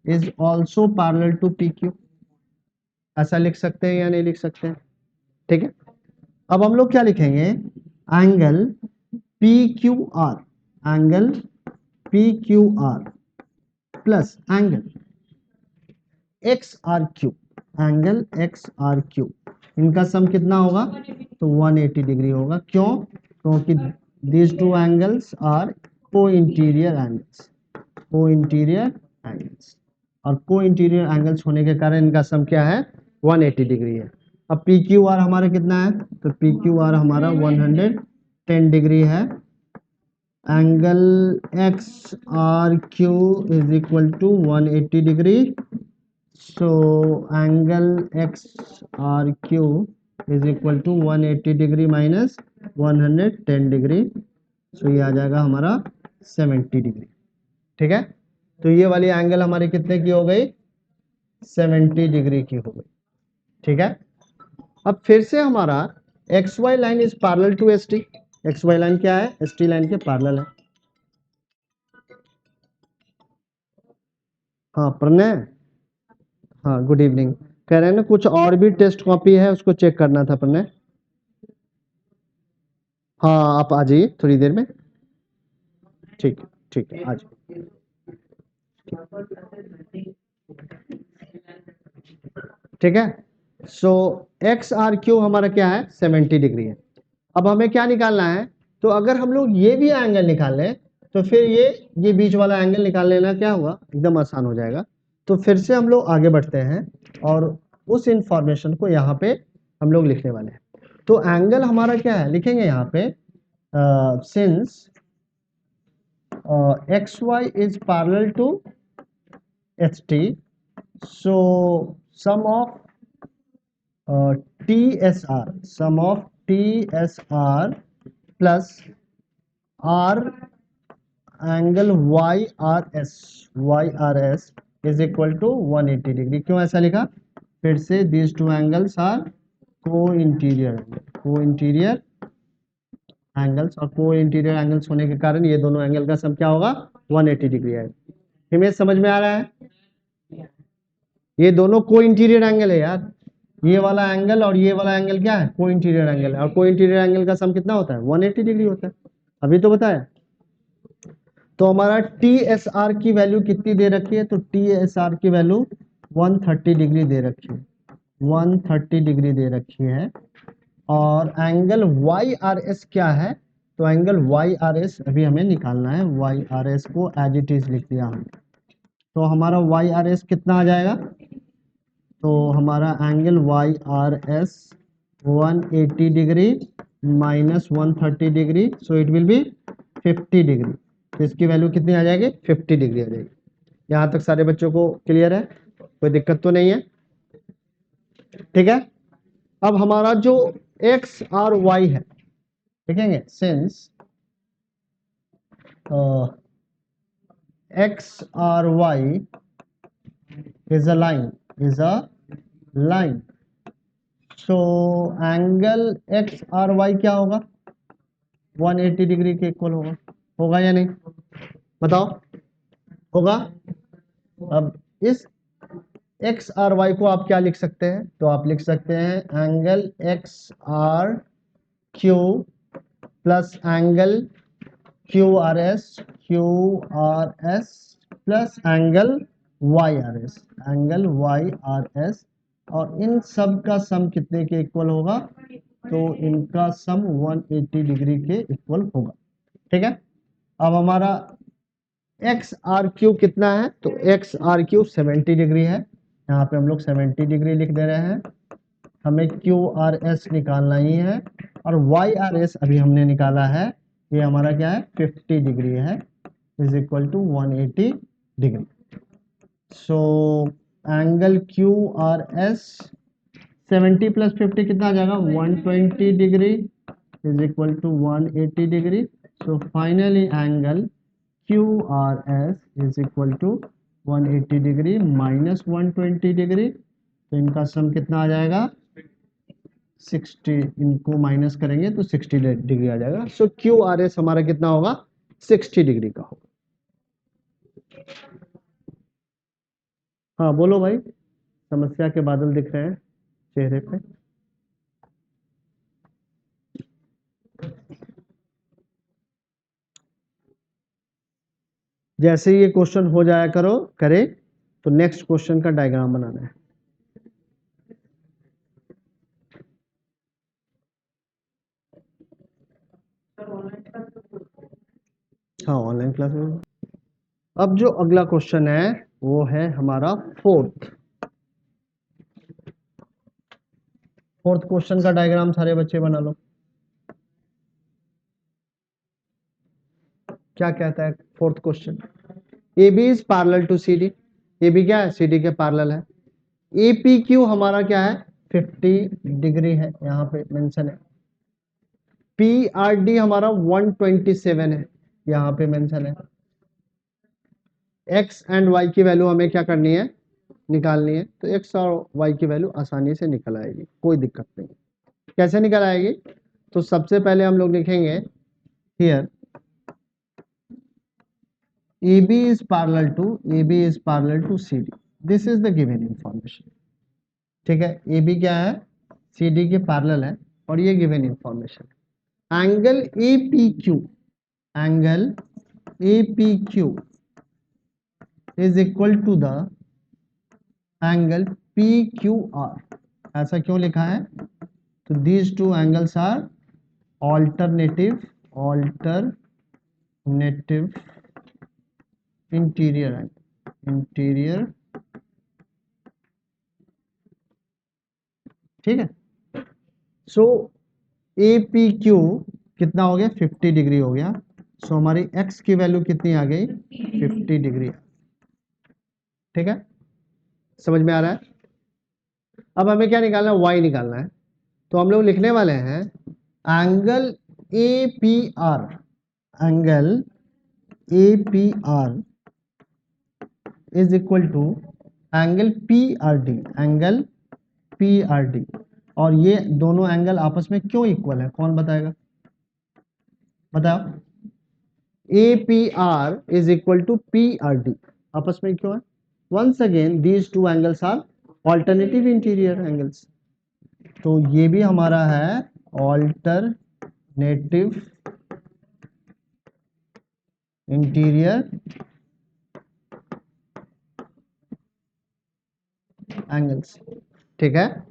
is also parallel to PQ। ऐसा लिख सकते हैं या नहीं लिख सकते हैं, ठीक है। अब हम लोग क्या लिखेंगे, angle PQR, angle PQR plus angle XRQ, angle XRQ, इनका सम कितना होगा, तो 180 डिग्री होगा। क्यों, क्योंकि these two angles are co-interior angles, co-interior angles, और co-interior angles होने के कारण इनका सम क्या है, 180 डिग्री है। अब PQR हमारा कितना है, तो PQR हमारा 110 डिग्री है। Angle XRQ is equal to 180 degree. So angle XRQ is equal to 180 degree minus 110 degree. So ये आ जाएगा हमारा 70 डिग्री। ठीक है, तो ये वाली एंगल हमारी कितने की हो गई, 70 डिग्री की हो गई। ठीक है, अब फिर से हमारा XY line is parallel to ST। XY line क्या है, ST लाइन के पैरेलल है। हाँ प्रणय, हाँ गुड इवनिंग। कह रहे हैं ना कुछ और भी टेस्ट कॉपी है, उसको चेक करना था प्रणय। हाँ आप आ जाइए थोड़ी देर में। ठीक है, ठीक है, आ जाइए। ठीक है। सो एक्स आर क्यू हमारा क्या है, 70 डिग्री है। अब हमें क्या निकालना है, तो अगर हम लोग ये भी एंगल निकाल लें तो फिर ये बीच वाला एंगल निकाल लेना क्या होगा, एकदम आसान हो जाएगा। तो फिर से हम लोग आगे बढ़ते हैं और उस इंफॉर्मेशन को यहाँ पे हम लोग लिखने वाले हैं। तो एंगल हमारा क्या है, लिखेंगे यहाँ पे since X Y is parallel to H T, so sum of TSR, sum of TSR plus R angle YRS is equal to 180 degree. क्यों ऐसा लिखा, फिर से these two angles are co-interior angles, और co-interior एंगल्स होने के कारण ये दोनों एंगल का सम क्या होगा, 180 डिग्री है। इमेज समझ में आ रहा है, ये दोनों को-इंटीरियर एंगल है यार, ये वाला एंगल और ये वाला एंगल क्या है, को-इंटीरियर एंगल है, और को-इंटीरियर एंगल का सम कितना होता है, 180 डिग्री होता है, अभी तो बताया। तो हमारा TSR की वैल्यू कितनी दे रखी है, तो TSR की वैल्यू 130 डिग्री दे रखी है, 130 डिग्री दे रखी है। और एंगल YRS क्या है, तो एंगल YRS अभी हमें निकालना है, YRS को एज इट इज लिख दिया हमने। तो हमारा YRS कितना आ जाएगा, तो हमारा angle YRS 180 degree minus 130 degree, so it will be 50 degree. तो इसकी वैल्यू कितनी आ जाएगी, 50 डिग्री आ जाएगी। यहाँ तक सारे बच्चों को क्लियर है, कोई दिक्कत तो नहीं है, ठीक है। अब हमारा जो x और y है, देखेंगे सिंस x और y is a line, so angle x और y क्या होगा, 180 डिग्री के इक्वल होगा या नहीं, बताओ, होगा। अब इस x और y को आप क्या लिख सकते हैं, तो आप लिख सकते हैं angle x R Q plus angle QRS plus angle YRS, और इन सब का सम कितने के इक्वल होगा, तो इनका सम 180 डिग्री के इक्वल होगा, ठीक है। अब हमारा एक्स आर क्यू कितना है, तो एक्स आर क्यू 70 डिग्री है, यहाँ पे हम लोग 70 डिग्री लिख दे रहे हैं। हमें क्यू आर एस निकालना ही है, और वाई आर एस अभी हमने निकाला है, ये हमारा क्या है, 50 डिग्री है, is equal to 180 degree. So angle Q R S 70 plus 50 कितना आ जाएगा, 120 degree is equal to 180 degree. So finally angle QRS is equal to 180 degree minus 120 degree, तो इनका सम कितना आ जाएगा, 60, इनको माइनस करेंगे तो 60 डिग्री आ जाएगा। सो QRS हमारा कितना होगा, 60 डिग्री का होगा। हाँ बोलो भाई, समस्या के बादल दिख रहे हैं चेहरे पे। जैसे ये क्वेश्चन हो जाया करे तो नेक्स्ट क्वेश्चन का डायग्राम बनाना है। हाँ ऑनलाइन क्लास में। अब जो अगला क्वेश्चन है वो है हमारा फोर्थ क्वेश्चन का डायग्राम सारे बच्चे बना लो। क्या कहता है fourth question, A B is parallel to C D, A B क्या है, सी डी के पैरेलल है। ए पी क्यू हमारा क्या है, 50 डिग्री है, यहाँ पे मेंशन है। पी आर डी हमारा 127 है, यहाँ पे मेंशन है। एक्स एंड वाई की वैल्यू हमें क्या करनी है, निकालनी है। तो एक्स और वाई की वैल्यू आसानी से निकल आएगी, कोई दिक्कत नहीं। कैसे निकल आएगी, तो सबसे पहले हम लोग लिखेंगे here AB is parallel to CD. This is the given information. ठीक है, AB क्या है, CD के पैरेलल है और ये given information. Angle APQ, angle APQ is equal to the angle PQR। ऐसा क्यों लिखा है, तो these two angles are alternative interior angle, ठीक है। सो APQ कितना हो गया, 50 डिग्री हो गया। सो हमारी x की वैल्यू कितनी आ गई, 50 डिग्री। ठीक है, समझ में आ रहा है। अब हमें क्या निकालना है, y निकालना है। तो हम लोग लिखने वाले हैं angle APR, angle APR is equal to angle PRD, और ये दोनों एंगल आपस में क्यों इक्वल है, कौन बताएगा, बताओ। APR is equal to PRD, आपस में क्यों है, once again these two angles are alternative interior angles. तो ये भी हमारा है ऑल्टरनेटिव इंटीरियर एंगल्स। ठीक है,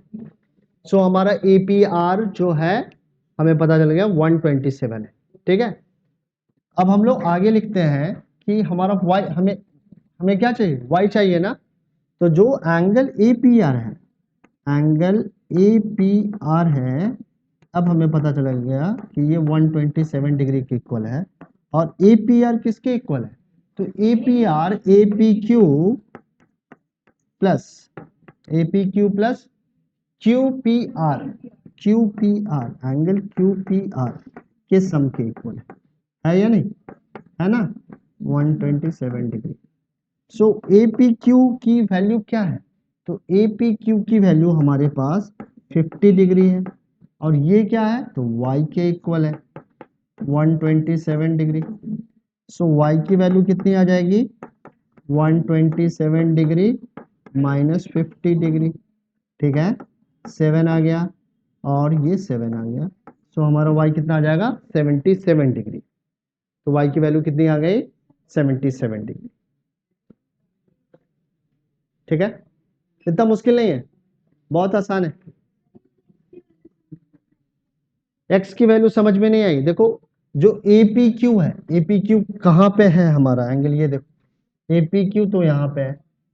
सो हमारा APR जो है हमें पता चल गया 127 है। ठीक है, अब हम लोग आगे लिखते हैं कि हमारा y, हमें क्या चाहिए, y चाहिए ना। तो जो एंगल APR है, एंगल APR है, अब हमें पता चल गया कि ये 127 डिग्री के इक्वल है। और APR किसके इक्वल है, तो APR APQ plus QPR angle QPR के सम के इक्वल है या नहीं, है ना, 127 डिग्री। सो APQ की वैल्यू क्या है, तो APQ की वैल्यू हमारे पास 50 डिग्री है और ये क्या है, तो y के इक्वल है 127 डिग्री। सो y की वैल्यू कितनी आ जाएगी, 127 डिग्री माइनस 50 डिग्री। ठीक है, 7 आ गया और ये 7 आ गया। सो हमारा y कितना आ जाएगा, 77 डिग्री। तो y की वैल्यू कितनी आ गई, 77 डिग्री। ठीक है, इतना मुश्किल नहीं है, बहुत आसान है। x की वैल्यू समझ में नहीं आई, देखो जो APQ है, APQ कहाँ पे है हमारा एंगल, ये देखो APQ तो यहाँ पे है,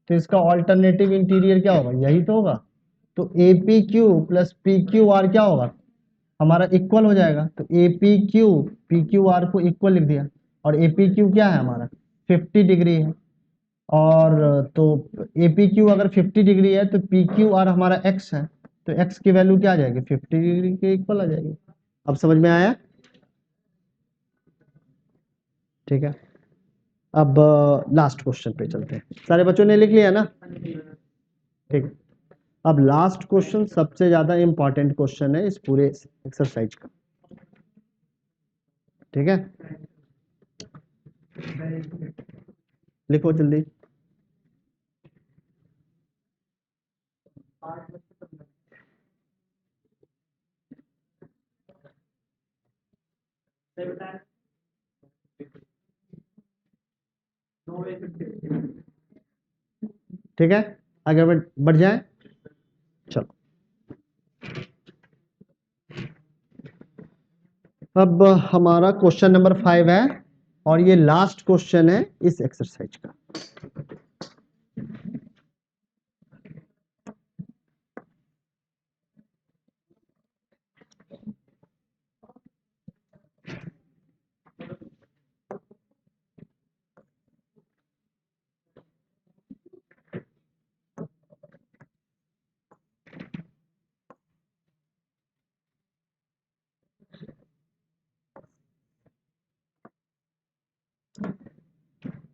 तो इसका ऑल्टरनेटिव इंटीरियर क्या होगा, यही तो होगा। तो APQ प्लस PQR क्या होगा, हमारा इक्वल हो जाएगा। तो APQ PQR को इक्वल लिख दिया, और APQ क्या है हमारा 50 डिग्री है। और तो APQ अगर 50 डिग्री है तो PQR हमारा x है, तो x की वैल्यू क्या आ जाएगी, 50 डिग्री के इक्वल आ जाएगी। अब समझ में आया। ठीक है, अब लास्ट क्वेश्चन पे चलते हैं। सारे बच्चों ने लिख लिया ना, ठीक। अब लास्ट क्वेश्चन सबसे ज्यादा इंपॉर्टेंट क्वेश्चन है इस पूरे एक्सरसाइज का। ठीक है, लिखो जल्दी। ठीक है, आगे बढ़ जाए, चलो। अब हमारा क्वेश्चन नंबर 5 है और ये लास्ट क्वेश्चन है इस एक्सरसाइज का।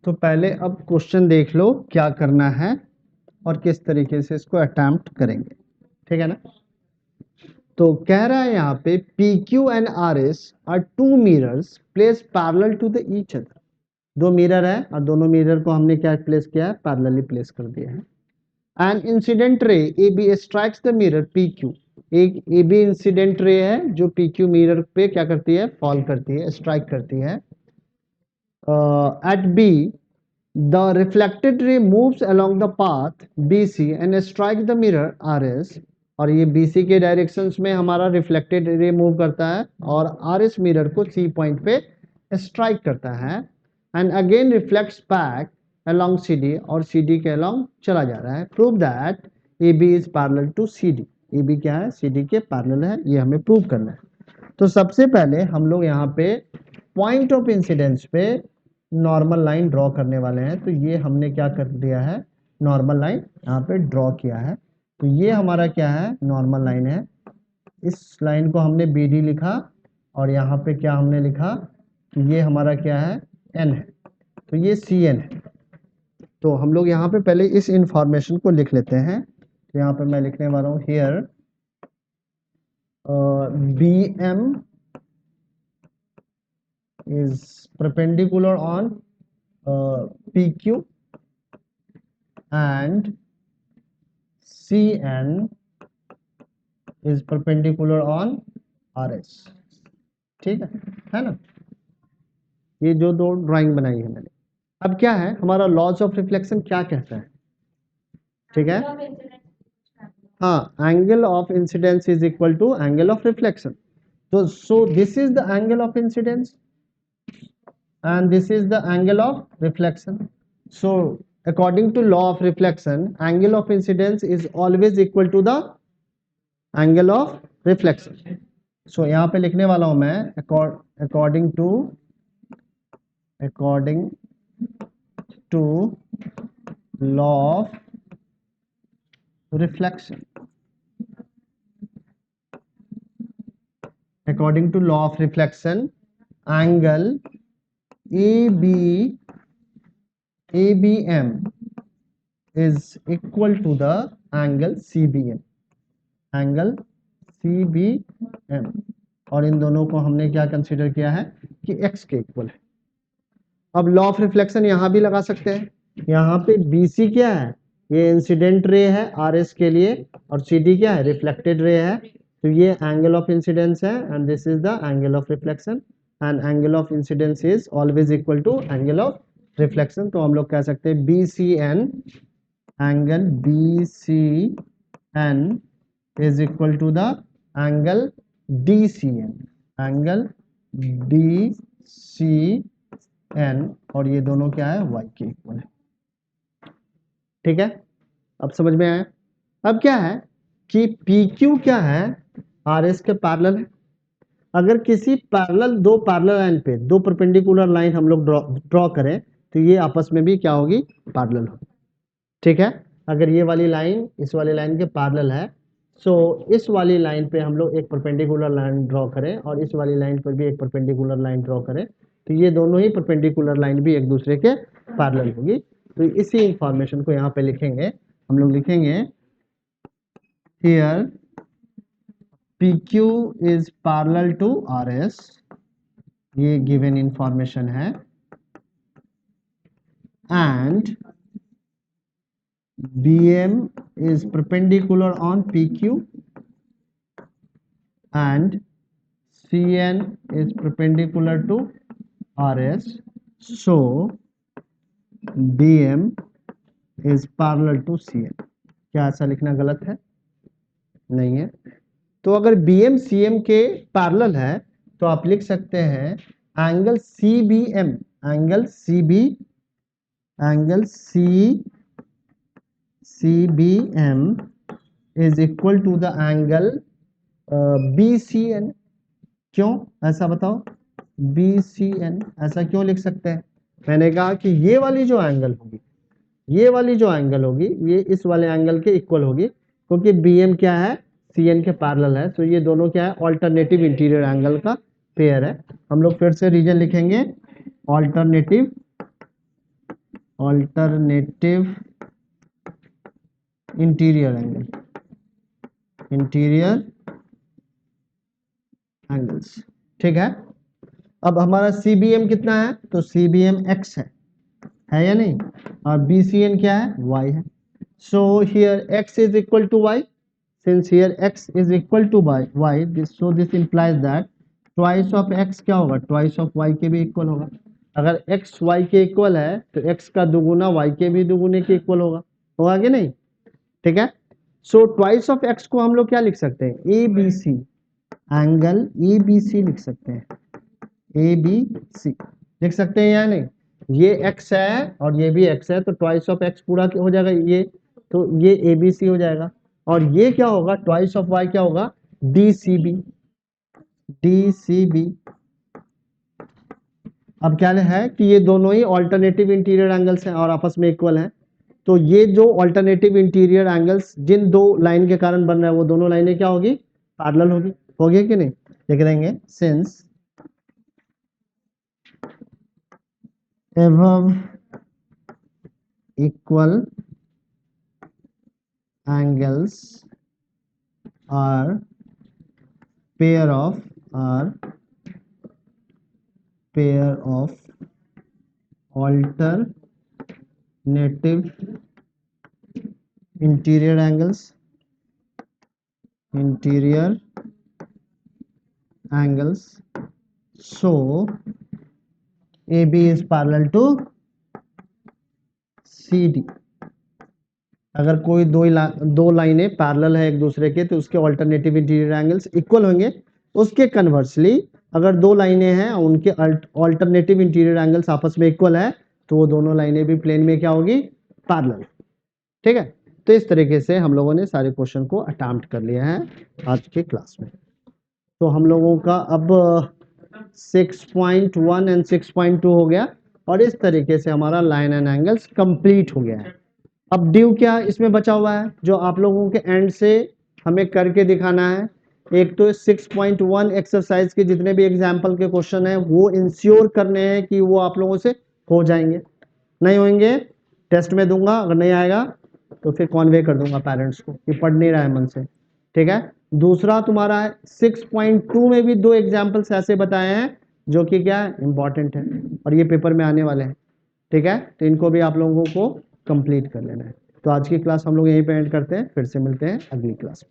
तो पहले अब क्वेश्चन देख लो क्या करना है और किस तरीके से इसको अटेम्प्ट करेंगे। ठीक है ना, तो कह रहा है यहाँ पे PQ and RS are two mirrors place parallel to the each other. दो मिरर है और दोनों मिरर को हमने क्या प्लेस किया है, पैरेलली प्लेस कर दिया है। An incident ray A B strikes the mirror P Q, एक ए बी इंसिडेंट रे है जो पी क्यू मिरर पे क्या करती है, फॉल करती है, स्ट्राइक करती है। At B the reflected ray moves along the path B C and strike the mirror R S, और ये बी सी के डायरेक्शंस में हमारा रिफ्लेक्टेड रे मूव करता है और आर एस मिरर को सी पॉइंट पे स्ट्राइक करता है and again reflects back along CD और CD के along चला जा रहा है। Prove that AB is parallel to CD, AB क्या है, CD के पैरेलल है, ये हमें प्रूव करना है। तो सबसे पहले हम लोग यहाँ पे पॉइंट ऑफ इंसिडेंस पे नॉर्मल लाइन ड्रॉ करने वाले हैं। तो ये हमने क्या कर दिया है, नॉर्मल लाइन यहाँ पे ड्रॉ किया है। तो ये हमारा क्या है, नॉर्मल लाइन है। इस लाइन को हमने BD लिखा और यहाँ पे क्या हमने लिखा कि ये हमारा क्या है, N है, तो ये CN है। तो हम लोग यहाँ पे पहले इस इंफॉर्मेशन को लिख लेते हैं। तो यहाँ पे मैं लिखने वाला हूँ here BM is perpendicular on PQ and CN is perpendicular on RS। ठीक है ना, ये जो दो ड्राइंग बनाई है मैंने। अब क्या है हमारा लॉज ऑफ रिफ्लेक्शन क्या कहता है, ठीक है, हाँ, angle of incidence is equal to angle of reflection. So this is the angle of incidence and this is the angle of reflection. So according to law of reflection, angle of incidence is always equal to the angle of reflection. So यहाँ पे लिखने वाला हूँ मैं according to law of reflection. According to law of reflection, angle ABM is equal to the angle CBM, angle CBM, और इन दोनों को हमने क्या कंसीडर किया है कि x के इक्वल है। अब लॉ ऑफ रिफ्लेक्शन यहाँ भी लगा सकते हैं। यहाँ पे BC क्या है, ये इंसिडेंट रे है RS के लिए, और CD क्या है, रिफ्लेक्टेड रे है। तो ये एंगल ऑफ इंसिडेंस है and this is the angle of reflection, and angle of incidence is always equal to angle of reflection. तो हम लोग कह सकते हैं BCN, angle BCN is equal to the angle DCN, angle DCN, और ये दोनों क्या है, y के इक्वल है। ठीक है, अब समझ में आया। अब क्या है कि PQ क्या है, RS के पैरेलल है। अगर किसी पैरेलल, दो पैरेलल लाइन पे दो परपेंडिकुलर लाइन हम लोग ड्रॉ करें तो ये आपस में भी क्या होगी, पैरेलल होगी। ठीक है, अगर ये वाली लाइन इस वाली लाइन के पैरेलल है, सो इस वाली लाइन पे हम लोग एक परपेंडिकुलर लाइन ड्रॉ करें और इस वाली लाइन पर भी एक परपेंडिकुलर लाइन ड्रॉ करें, तो ये दोनों ही परपेंडिकुलर लाइन भी एक दूसरे के पैरेलल होगी। तो इसी इंफॉर्मेशन को यहाँ पे लिखेंगे, हम लोग लिखेंगे here PQ is parallel to RS, ये गिवन इंफॉर्मेशन है, and BM is perpendicular on PQ and CN is perpendicular to RS. So BM is parallel to CN. क्या ऐसा लिखना गलत है? नहीं है। तो अगर BM CM के पैरेलल है तो आप लिख सकते हैं angle CBM, angle CBM is equal to the angle BCN। क्यों ऐसा बताओ, BCN ऐसा क्यों लिख सकते हैं? मैंने कहा कि ये वाली जो एंगल होगी, ये वाली जो एंगल होगी, ये इस वाले एंगल के इक्वल होगी, क्योंकि BM क्या है, CN के पैरेलल है। तो ये दोनों क्या है, ऑल्टरनेटिव इंटीरियर एंगल का पेयर है। हम लोग फिर से रीजन लिखेंगे, ऑल्टरनेटिव इंटीरियर एंगल्स। ठीक है, अब हमारा CBM कितना है, तो CBM x है या नहीं, और BCN क्या है, y है. So here x is equal to y. Since here x is equal to y, so this implies that twice of x क्या होगा, twice of y के भी इक्वल होगा. अगर x y के इक्वल है तो x का दुगुना y के भी दुगुने के इक्वल होगा कि नहीं. ठीक है. सो ट्वाइस ऑफ x को हम लोग क्या लिख सकते हैं, ABC, एंगल ABC लिख सकते हैं, ABC लिख सकते हैं या नहीं. ये x है और ये भी x है, तो ट्वाइस ऑफ x पूरा हो जाएगा ये, तो ये ABC हो जाएगा. और ये क्या होगा, ट्वाइस ऑफ y क्या होगा, DCB. अब क्या है कि ये दोनों ही ऑल्टरनेटिव इंटीरियर एंगल्स हैं और आपस में इक्वल हैं. तो ये जो ऑल्टरनेटिव इंटीरियर एंगल्स जिन दो लाइन के कारण बन रहा है वो दोनों लाइनें क्या होगी, पैरेलल होगी कि नहीं. लिख देंगे since above equal angles are pair of alternative interior angles so AB is parallel to CD. अगर कोई दो लाइनें पैरेलल है एक दूसरे के तो उसके ऑल्टरनेटिव इंटीरियर एंगल्स इक्वल होंगे. उसके कन्वर्सली अगर दो लाइनें हैं उनके ऑल्टरनेटिव इंटीरियर एंगल्स आपस में इक्वल है तो वो दोनों लाइनें भी प्लेन में क्या होगी, पैरेलल. ठीक है. तो इस तरीके से हम लोगों ने सारे क्वेश्चन को अटेम्प्ट कर लिया है आज के क्लास में. तो हम लोगों का अब 6.1 एंड 6.2 हो गया और इस तरीके से हमारा लाइन एंड एंगल्स कंप्लीट हो गया है. अब ड्यू क्या इसमें बचा हुआ है जो आप लोगों के एंड से हमें करके दिखाना है. एक तो 6.1 एक्सरसाइज के जितने भी एग्जाम्पल के क्वेश्चन हैं वो इंश्योर करने हैं कि वो आप लोगों से हो जाएंगे. नहीं होंगे टेस्ट में दूंगा, अगर नहीं आएगा तो फिर कॉन्वे कर दूंगा पेरेंट्स को कि पढ़ नहीं रहा है मन से. ठीक है. दूसरा तुम्हारा है 6.2 में भी दो एग्जाम्पल्स ऐसे बताए हैं जो कि क्या इंपॉर्टेंट है और ये पेपर में आने वाले हैं. ठीक है. तो इनको भी आप लोगों को कंप्लीट कर लेना है. तो आज की क्लास हम लोग यहीं पे एंड करते हैं, फिर से मिलते हैं अगली क्लास में.